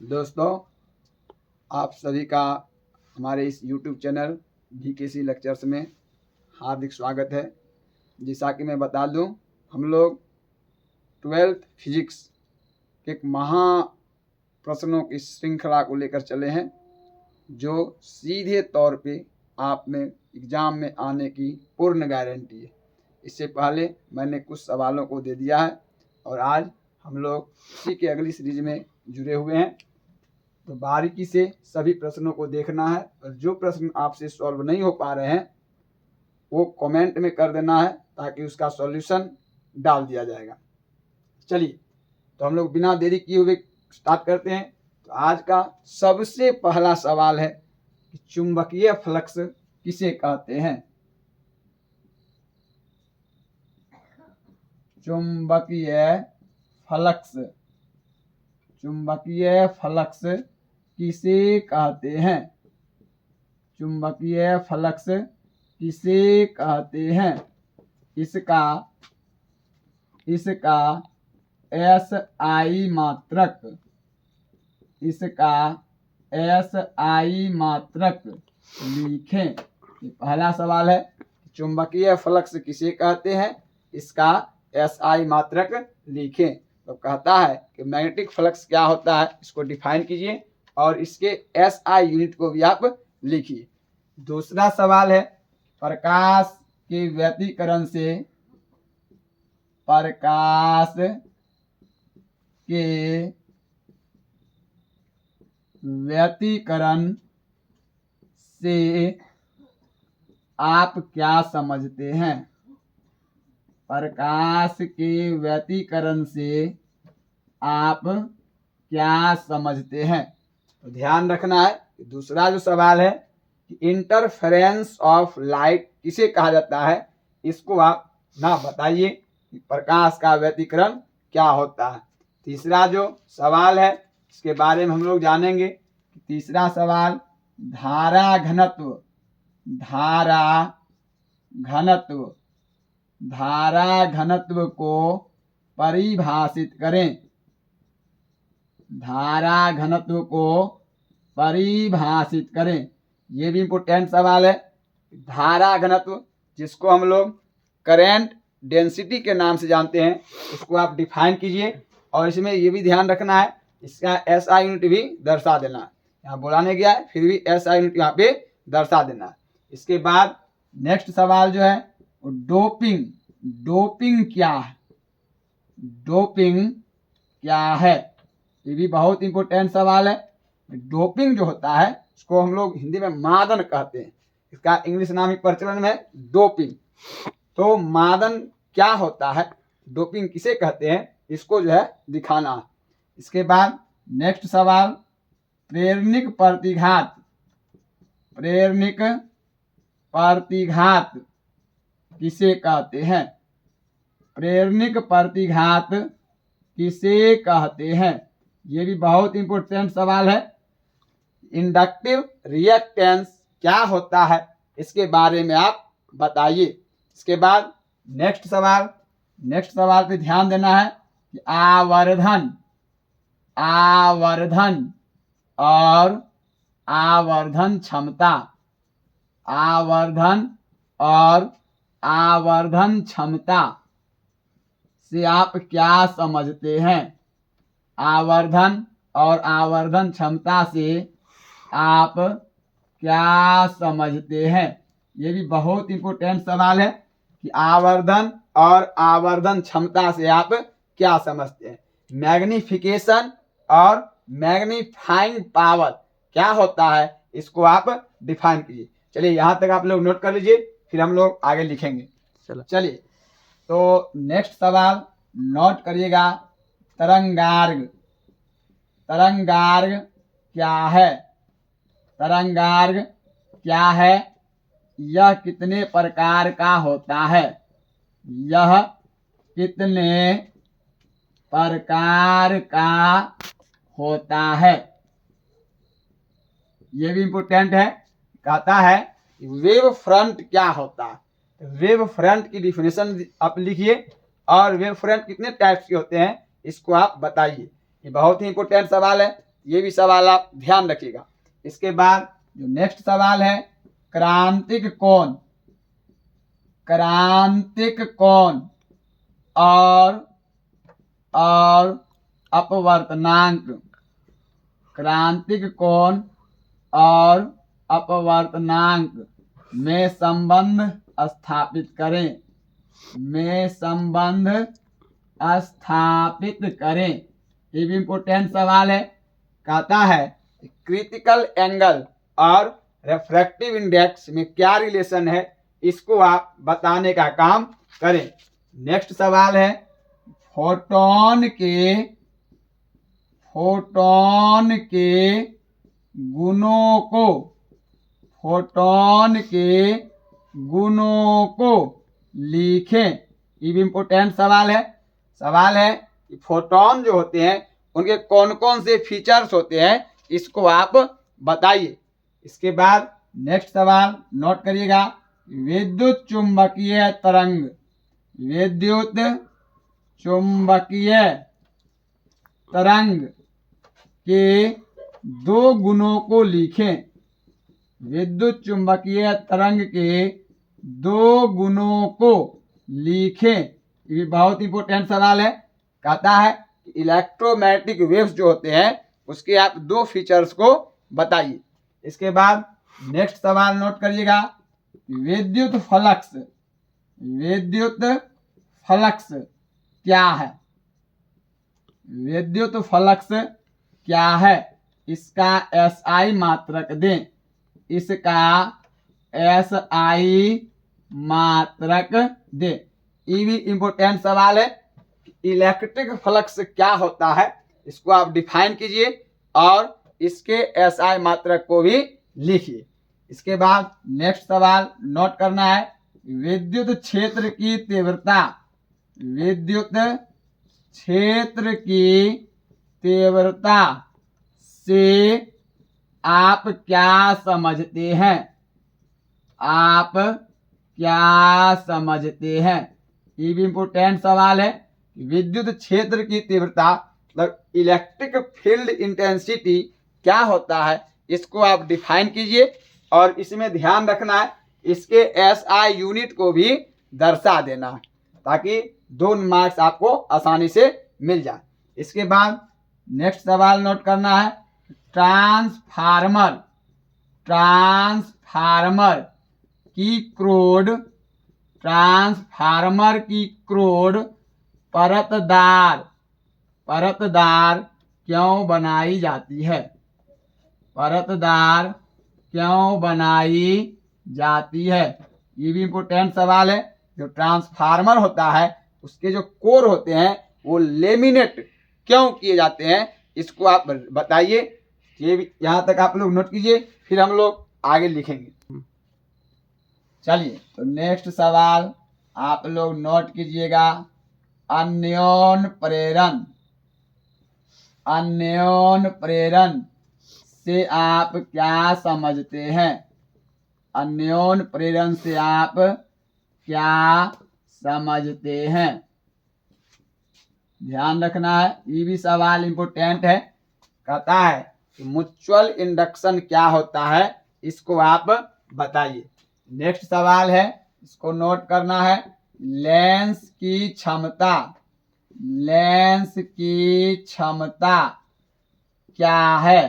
दोस्तों, आप सभी का हमारे इस YouTube चैनल VKC लेक्चर्स में हार्दिक स्वागत है। जैसा कि मैं बता दूं, हम लोग 12th फिजिक्स के एक महा प्रश्नों की श्रृंखला को लेकर चले हैं, जो सीधे तौर पे आप में एग्ज़ाम में आने की पूर्ण गारंटी है। इससे पहले मैंने कुछ सवालों को दे दिया है और आज हम लोग इसी के अगली सीरीज में जुड़े हुए हैं। तो बारीकी से सभी प्रश्नों को देखना है और जो प्रश्न आपसे सॉल्व नहीं हो पा रहे हैं वो कमेंट में कर देना है ताकि उसका सॉल्यूशन डाल दिया जाएगा। चलिए, तो हम लोग बिना देरी किए हुए स्टार्ट करते हैं। तो आज का सबसे पहला सवाल है कि चुंबकीय फ्लक्स किसे कहते हैं? चुंबकीय फ्लक्स किसे कहते हैं? चुंबकीय फ्लक्स किसे कहते हैं? इसका SI मात्रक लिखें। ये पहला सवाल है, चुंबकीय फ्लक्स किसे कहते हैं, इसका SI मात्रक लिखें। तो कहता है कि मैग्नेटिक फ्लक्स क्या होता है, इसको डिफाइन कीजिए और इसके SI यूनिट को भी आप लिखिए। दूसरा सवाल है, प्रकाश के व्यतिकरण से आप क्या समझते हैं? प्रकाश के व्यतिकरण से आप क्या समझते हैं? तो ध्यान रखना है कि दूसरा जो सवाल है कि इंटरफेरेंस ऑफ लाइट किसे कहा जाता है, इसको आप ना बताइए कि प्रकाश का व्यतिकरण क्या होता है। तीसरा जो सवाल है इसके बारे में हम लोग जानेंगे। तीसरा सवाल, धारा घनत्व को परिभाषित करें। धारा घनत्व को परिभाषित करें। ये भी इम्पोर्टेंट सवाल है। धारा घनत्व, जिसको हम लोग करंट डेंसिटी के नाम से जानते हैं, उसको आप डिफाइन कीजिए और इसमें ये भी ध्यान रखना है इसका SI यूनिट भी दर्शा देना है। यहाँ बोलाने गया है फिर भी SI यूनिट यहाँ पे दर्शा देना है। इसके बाद नेक्स्ट सवाल जो है वो डोपिंग क्या है? ये भी बहुत इंपॉर्टेंट सवाल है। डोपिंग जो होता है इसको हम लोग हिंदी में मादन कहते हैं, इसका इंग्लिश नाम ही प्रचलन में है डोपिंग। तो मादन क्या होता है, डोपिंग किसे कहते हैं, इसको जो है दिखाना है। इसके बाद नेक्स्ट सवाल, प्रेरणिक प्रतिघात किसे कहते हैं? प्रेरणिक प्रतिघात किसे कहते हैं? ये भी बहुत इंपॉर्टेंट सवाल है। इंडक्टिव रिएक्टेंस क्या होता है, इसके बारे में आप बताइए। इसके बाद नेक्स्ट सवाल पे ध्यान देना है कि आवर्धन और आवर्धन क्षमता से आप क्या समझते हैं? आवर्धन और आवर्धन क्षमता से आप क्या समझते हैं? ये भी बहुत इंपॉर्टेंट सवाल है कि आवर्धन और आवर्धन क्षमता से आप क्या समझते हैं। मैग्निफिकेशन और मैग्नीफाइंग पावर क्या होता है, इसको आप डिफाइन कीजिए। चलिए, यहाँ तक आप लोग नोट कर लीजिए, फिर हम लोग आगे लिखेंगे। चलिए, तो नेक्स्ट सवाल नोट करिएगा। तरंगार्ग क्या है? यह कितने प्रकार का होता है? ये भी इंपॉर्टेंट है। कहता है वेव फ्रंट क्या होता है? वेव फ्रंट की डिफिनेशन आप लिखिए और वेव फ्रंट कितने टाइप्स के होते हैं, इसको आप बताइए। ये बहुत ही इंपॉर्टेंट सवाल है। ये भी सवाल आप ध्यान रखिएगा। इसके बाद जो नेक्स्ट सवाल है, क्रांतिक कोण, क्रांतिक कोण और अपवर्तनांक, क्रांतिक कोण और अपवर्तनांक में संबंध स्थापित करें, में संबंध स्थापित करें। ये भी इंपोर्टेंट सवाल है। कहता है क्रिटिकल एंगल और रिफ्रैक्टिव इंडेक्स में क्या रिलेशन है, इसको आप बताने का काम करें। नेक्स्ट सवाल है, फोटॉन के गुणों को, फोटॉन के गुणों को लिखें। ये भी इंपोर्टेंट सवाल है। सवाल है कि फोटॉन जो होते हैं उनके कौन कौन से फीचर्स होते हैं, इसको आप बताइए। इसके बाद नेक्स्ट सवाल नोट करिएगा, विद्युत चुंबकीय तरंग, विद्युत चुंबकीय तरंग के दो गुणों को लिखें, विद्युत चुंबकीय तरंग के दो गुणों को लिखें। ये बहुत इंपॉर्टेंट सवाल है। कहता है इलेक्ट्रोमैग्नेटिक वेव्स जो होते हैं उसके आप दो फीचर्स को बताइए। इसके बाद नेक्स्ट सवाल नोट करिएगा, विद्युत फ्लक्स, विद्युत फ्लक्स क्या है, विद्युत फ्लक्स क्या है, इसका SI मात्रक दें, इसका SI मात्रक दें। ये भी इंपोर्टेंट सवाल है। इलेक्ट्रिक फ्लक्स क्या होता है, इसको आप डिफाइन कीजिए और इसके SI मात्रक को भी लिखिए। इसके बाद नेक्स्ट सवाल नोट करना है, विद्युत क्षेत्र की तीव्रता, विद्युत क्षेत्र की तीव्रता से आप क्या समझते हैं, आप क्या समझते हैं। ये भी इंपोर्टेंट सवाल है। विद्युत क्षेत्र की तीव्रता मतलब इलेक्ट्रिक फील्ड इंटेंसिटी क्या होता है, इसको आप डिफाइन कीजिए और इसमें ध्यान रखना है इसके SI यूनिट को भी दर्शा देना है ताकि 2 मार्क्स आपको आसानी से मिल जाए। इसके बाद नेक्स्ट सवाल नोट करना है, ट्रांसफार्मर, ट्रांसफार्मर की क्रोड, ट्रांसफार्मर की क्रोड परतदार, परतदार क्यों बनाई जाती है, परतदार क्यों बनाई जाती है। ये भी इंपोर्टेंट सवाल है। जो ट्रांसफार्मर होता है उसके जो कोर होते हैं वो लेमिनेट क्यों किए जाते हैं, इसको आप बताइए। ये भी यहाँ तक आप लोग नोट कीजिए, फिर हम लोग आगे लिखेंगे। चलिए तो नेक्स्ट सवाल आप लोग नोट कीजिएगा, अन्योन प्रेरण, अन्योन प्रेरण से आप क्या समझते हैं, अन्योन प्रेरण से आप क्या समझते हैं। ध्यान रखना है, ये भी सवाल इंपोर्टेंट है। कहता है कि म्यूचुअल इंडक्शन क्या होता है, इसको आप बताइए। नेक्स्ट सवाल है, इसको नोट करना है, लेंस की क्षमता, लेंस की क्षमता क्या है,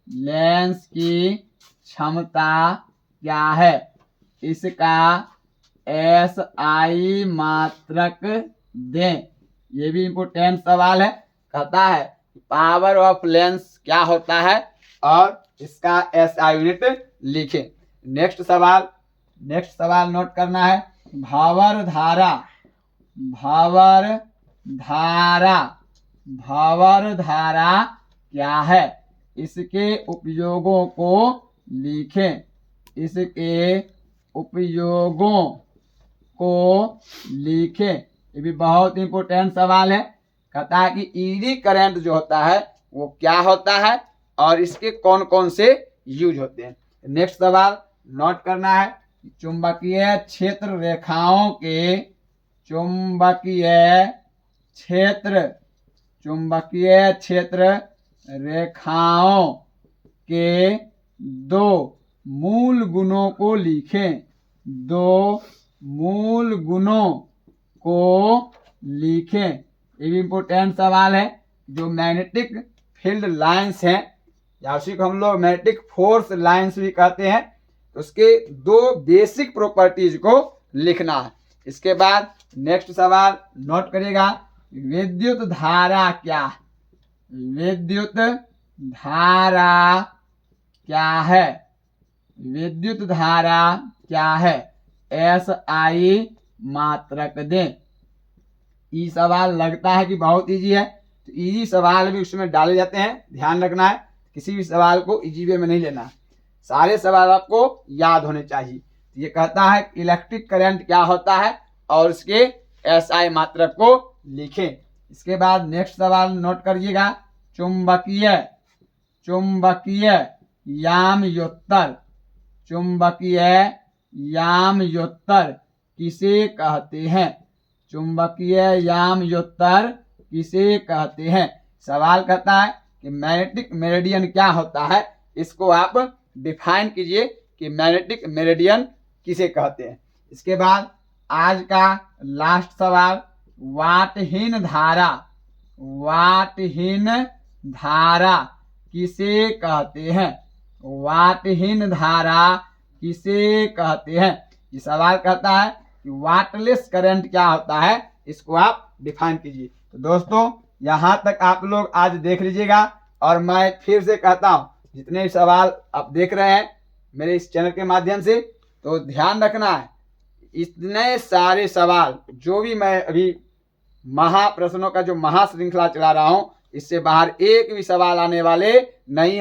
लेंस की क्षमता क्या है, इसका SI मात्रक दें। ये भी इंपोर्टेंट सवाल है। कहता है पावर ऑफ लेंस क्या होता है और इसका SI यूनिट लिखें। नेक्स्ट सवाल नोट करना है, भावर धारा, भावर धारा, भावर धारा क्या है, इसके उपयोगों को लिखें, इसके उपयोगों को लिखें। ये भी बहुत इंपोर्टेंट सवाल है। कहता है कि ईडी करंट जो होता है वो क्या होता है और इसके कौन कौन से यूज होते हैं। नेक्स्ट सवाल नोट करना है, चुंबकीय क्षेत्र रेखाओं के, चुंबकीय क्षेत्र, चुंबकीय क्षेत्र रेखाओं के दो मूल गुणों को लिखें। दो मूल गुणों को लिखें। ये भी इम्पोर्टेंट सवाल है। जो मैग्नेटिक फील्ड लाइंस हैं या उसी को हम लोग मैग्नेटिक फोर्स लाइंस भी कहते हैं, उसके दो बेसिक प्रॉपर्टीज को लिखना है। इसके बाद नेक्स्ट सवाल नोट करिएगा, विद्युत धारा क्या है? विद्युत धारा क्या है? विद्युत धारा क्या है? SI मात्रक दें। ये सवाल लगता है कि बहुत इजी है, तो इजी सवाल भी उसमें डाले जाते हैं, ध्यान रखना है। किसी भी सवाल को इजी वे में नहीं लेना, सारे सवाल आपको याद होने चाहिए। तो ये कहता है इलेक्ट्रिक करंट क्या होता है और उसके SI मात्रक को लिखें। इसके बाद नेक्स्ट सवाल नोट करिएगा, चुंबकीय याम्योत्तर। चुंबकीय याम्योत्तर किसे कहते हैं? चुंबकीय याम्योत्तर किसे कहते हैं? सवाल कहता है कि मैग्नेटिक मेरिडियन क्या होता है, इसको आप डिफाइन कीजिए कि मैग्नेटिक मेरिडियन किसे कहते हैं। इसके बाद आज का लास्ट सवाल, वाटहीन धारा किसे कहते हैं? वाटहीन धारा किसे कहते हैं? ये सवाल कहता है कि वाटलेस करंट क्या होता है, इसको आप डिफाइन कीजिए। तो दोस्तों यहाँ तक आप लोग आज देख लीजिएगा, और मैं फिर से कहता हूँ जितने भी सवाल आप देख रहे हैं मेरे इस चैनल के माध्यम से, तो ध्यान रखना है इतने सारे सवाल जो भी मैं अभी महाप्रश्नों का जो महाश्रृंखला चला रहा हूँ, इससे बाहर एक भी सवाल आने वाले नहीं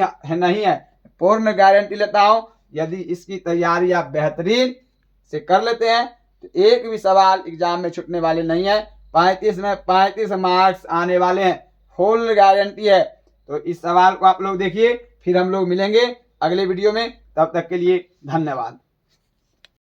है। पूर्ण गारंटी लेता हूँ, यदि इसकी तैयारी आप बेहतरीन से कर लेते हैं तो एक भी सवाल एग्जाम में छूटने वाले नहीं है। 35 में 35 मार्क्स आने वाले हैं, फुल गारंटी है। तो इस सवाल को आप लोग देखिए, फिर हम लोग मिलेंगे अगले वीडियो में। तब तक के लिए धन्यवाद।